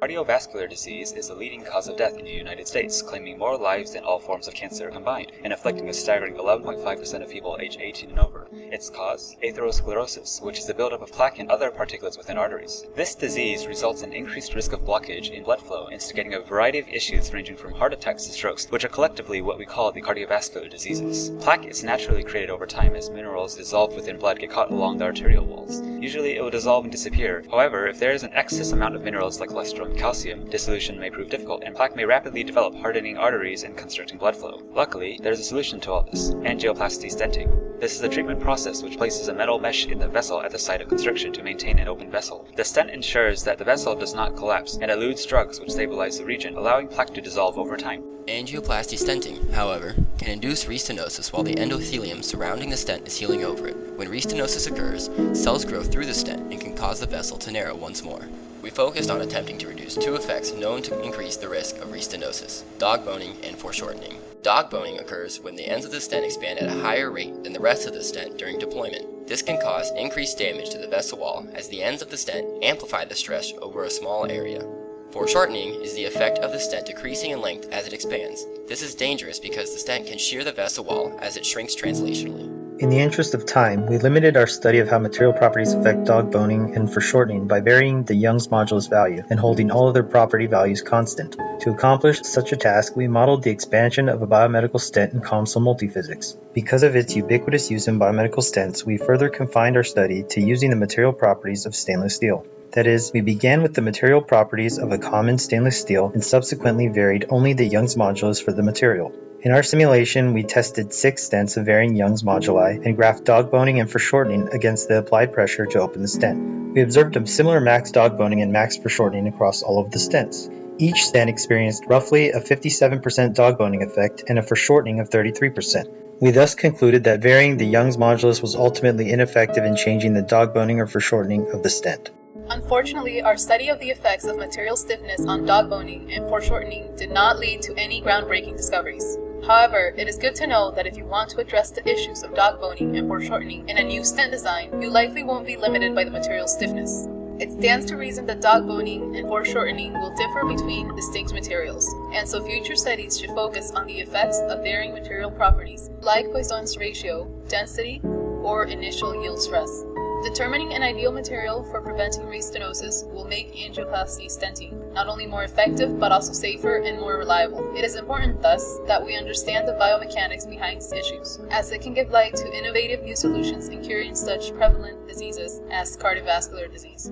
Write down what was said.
Cardiovascular disease is the leading cause of death in the United States, claiming more lives than all forms of cancer combined, and afflicting a staggering 11.5% of people aged 18 and over. Its cause? Atherosclerosis, which is the buildup of plaque and other particulates within arteries. This disease results in increased risk of blockage in blood flow, instigating a variety of issues ranging from heart attacks to strokes, which are collectively what we call the cardiovascular diseases. Plaque is naturally created over time as minerals dissolved within blood get caught along the arterial walls. Usually it will dissolve and disappear. However, if there is an excess amount of minerals like cholesterol and calcium, dissolution may prove difficult, and plaque may rapidly develop, hardening arteries and constricting blood flow. Luckily, there is a solution to all this: Angioplasty stenting. This is a treatment process which places a metal mesh in the vessel at the site of constriction to maintain an open vessel. The stent ensures that the vessel does not collapse and elutes drugs which stabilize the region, allowing plaque to dissolve over time. Angioplasty stenting, however, can induce restenosis while the endothelium surrounding the stent is healing over it. When restenosis occurs, cells grow through the stent and can cause the vessel to narrow once more. We focused on attempting to reduce two effects known to increase the risk of restenosis: dogboning and foreshortening. Dogboning occurs when the ends of the stent expand at a higher rate than the rest of the stent during deployment. This can cause increased damage to the vessel wall as the ends of the stent amplify the stress over a small area. Foreshortening is the effect of the stent decreasing in length as it expands. This is dangerous because the stent can shear the vessel wall as it shrinks translationally. In the interest of time, we limited our study of how material properties affect dogboning and foreshortening by varying the Young's modulus value and holding all other property values constant. To accomplish such a task, we modeled the expansion of a biomedical stent in COMSOL multiphysics. Because of its ubiquitous use in biomedical stents, we further confined our study to using the material properties of stainless steel. That is, we began with the material properties of a common stainless steel and subsequently varied only the Young's modulus for the material. In our simulation, we tested 6 stents of varying Young's moduli and graphed dogboning and foreshortening against the applied pressure to open the stent. We observed a similar max dogboning and max foreshortening across all of the stents. Each stent experienced roughly a 57% dogboning effect and a foreshortening of 33%. We thus concluded that varying the Young's modulus was ultimately ineffective in changing the dogboning or foreshortening of the stent. Unfortunately, our study of the effects of material stiffness on dogboning and foreshortening did not lead to any groundbreaking discoveries. However, it is good to know that if you want to address the issues of dogboning and foreshortening in a new stent design, you likely won't be limited by the material stiffness. It stands to reason that dogboning and foreshortening will differ between distinct materials, and so future studies should focus on the effects of varying material properties like Poisson's ratio, density, or initial yield stress. Determining an ideal material for preventing restenosis will make angioplasty stenting not only more effective but also safer and more reliable. It is important, thus, that we understand the biomechanics behind these issues, as it can give light to innovative new solutions in curing such prevalent diseases as cardiovascular disease.